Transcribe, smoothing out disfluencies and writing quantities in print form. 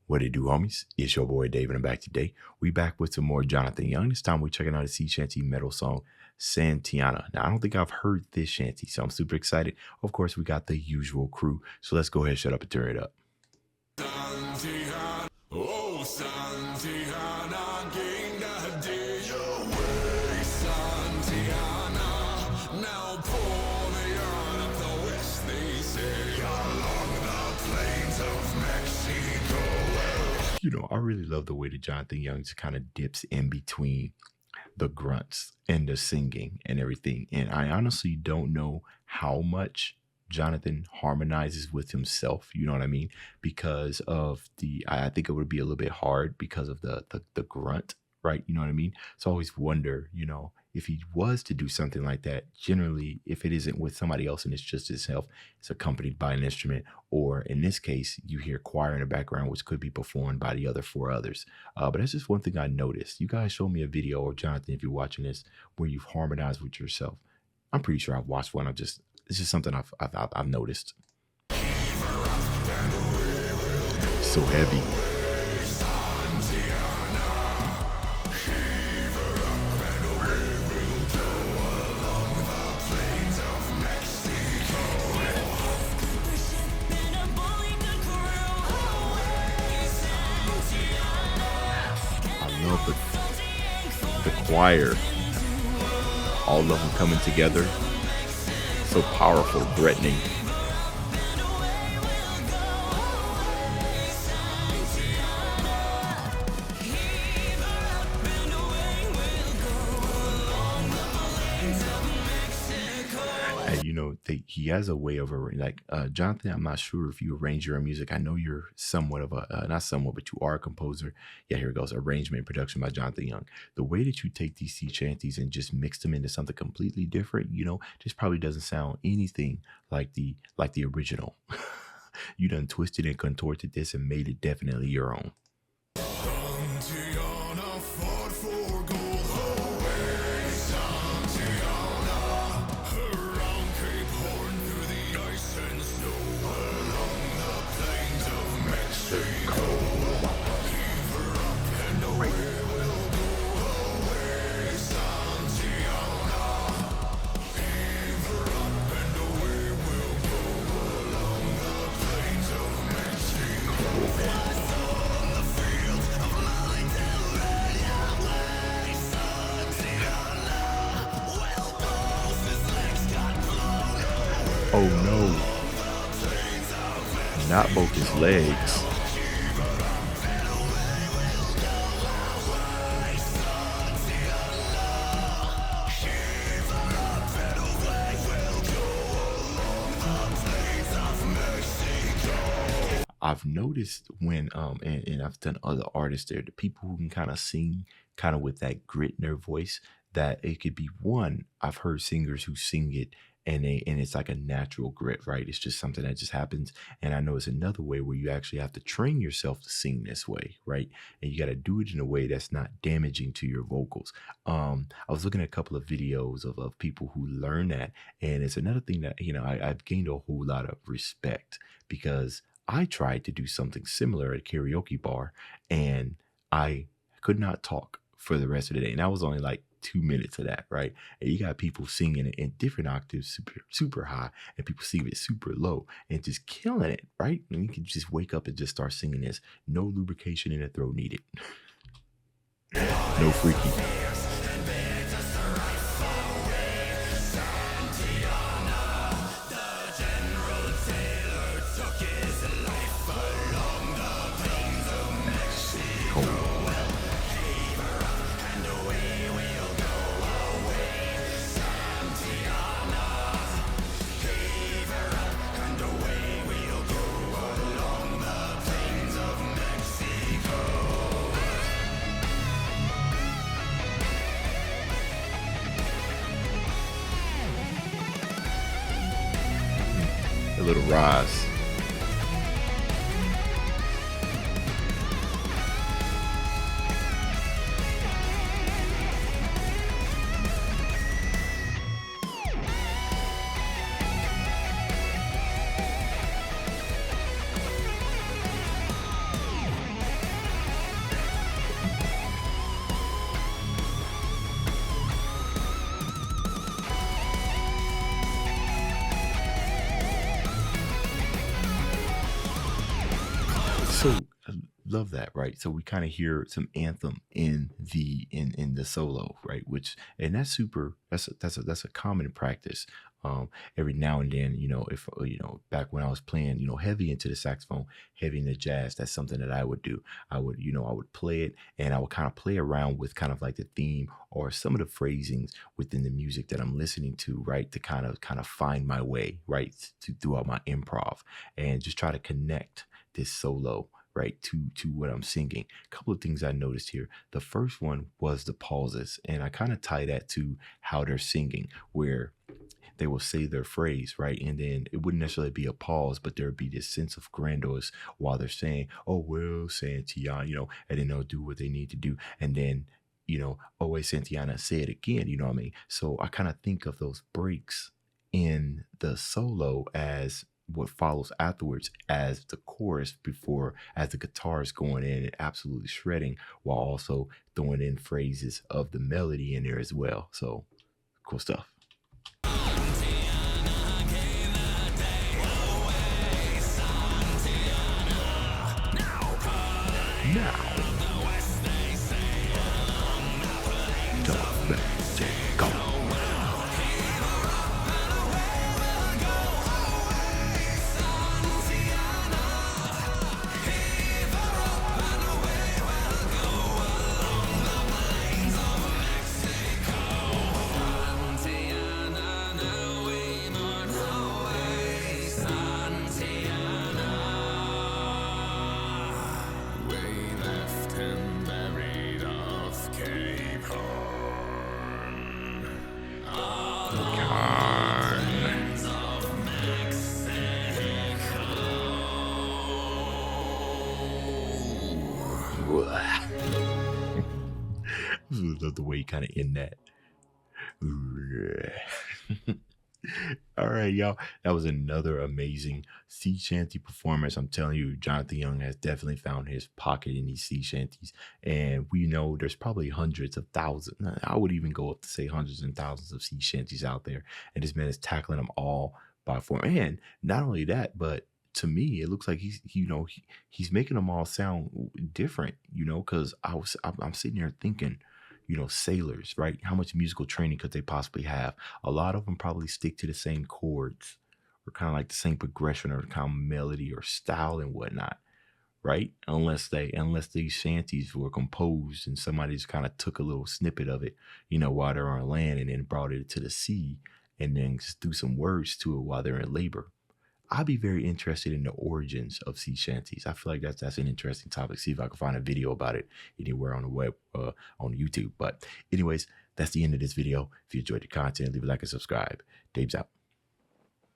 What it do, homies? It's your boy David. I'm back today. We back with some more Jonathan Young. This time we're checking out a sea shanty metal song, Santiana. Now, I don't think I've heard this shanty, so I'm super excited. Of course, we got the usual crew. So let's go ahead, shut up, and turn it up. Santiana, oh Santiana, gain the day away, Santiana. Now pour me on up the west, they say, along the plains of Mexico. You know, I really love the way that Jonathan Young just kind of dips in between the grunts and the singing and everything. And I honestly don't know how much Jonathan harmonizes with himself, you know what I mean? Because of I think it would be a little bit hard because of the grunt, right? You know what I mean? So I always wonder, you know, if he was to do something like that, generally, if it isn't with somebody else and it's just himself, it's accompanied by an instrument, or in this case, you hear choir in the background, which could be performed by the other four others. But that's just one thing I noticed. You guys show me a video, or Jonathan, if you're watching this, where you've harmonized with yourself. I'm pretty sure I've watched one. It's just something I've noticed. So heavy. I love the choir. All of them coming together. So powerful, threatening. And you know, he has a way of Jonathan. I'm not sure if you arrange your own music. I know you're somewhat of a not somewhat, but you are a composer. Yeah, here it goes. Arrangement and production by Jonathan Young. The way that you take these sea shanties and just mix them into something completely different, you know, just probably doesn't sound anything like the original. You done twisted and contorted this and made it definitely your own. Santiana fought for gold away, Santiana. Around Cape Horn through the ice and snow, along the plains of Mexico. Heave her up and away we'll go away, Santiana. Heave her up and away we'll go along the plains of Mexico. Oh no, not both his legs. I've noticed when and I've done other artists there, the people who can kind of sing kind of with that grit in their voice, that it could be one. I've heard singers who sing it and it's like a natural grit, right? It's just something that just happens. And I know it's another way where you actually have to train yourself to sing this way, right? And you got to do it in a way that's not damaging to your vocals. I was looking at a couple of videos of people who learn that, and it's another thing that, you know, I've gained a whole lot of respect, because I tried to do something similar at a karaoke bar and I could not talk for the rest of the day. And that was only like 2 minutes of that, right? And you got people singing it in different octaves, super high, and people sing it super low and just killing it, right? And you can just wake up and just start singing this. No lubrication in the throat needed. No freaky. A little rise. So I love that, right? So we kind of hear some anthem in the solo, right? Which and that's super. That's a common practice. Every now and then, if back when I was playing, heavy into the saxophone, heavy into jazz, that's something that I would do. I would play it, and I would kind of play around with kind of like the theme or some of the phrasings within the music that I'm listening to, right? To kind of find my way, right? Throughout my improv and just try to connect this solo right to what I'm singing. A couple of things I noticed here. The first one was the pauses, and I kind of tie that to how they're singing, where they will say their phrase, right? And then it wouldn't necessarily be a pause, but there would be this sense of grandiose while they're saying, oh, well, Santiana, and then they'll do what they need to do. And then, oh, wait, Santiana, say it again, you know what I mean? So I kind of think of those breaks in the solo as what follows afterwards as the chorus before as the guitar is going in and absolutely shredding while also throwing in phrases of the melody in there as well. So cool stuff. Now, the best go. I love the way you kind of end that. All right, y'all. That was another amazing sea shanty performance. I'm telling you, Jonathan Young has definitely found his pocket in these sea shanties. And we know there's probably hundreds of thousands. I would even go up to say hundreds and thousands of sea shanties out there. And this man is tackling them all by form. And not only that, but to me, it looks like he's making them all sound different, because I'm sitting here thinking, sailors, right? How much musical training could they possibly have? A lot of them probably stick to the same chords or kind of like the same progression or kind of melody or style and whatnot, right? Unless these shanties were composed and somebody just kind of took a little snippet of it, while they're on land and then brought it to the sea and then just threw some words to it while they're in labor. I'd be very interested in the origins of sea shanties. I feel like that's an interesting topic. See if I can find a video about it anywhere on the web, on YouTube. But anyways, that's the end of this video. If you enjoyed the content, leave a like and subscribe. Dave's out.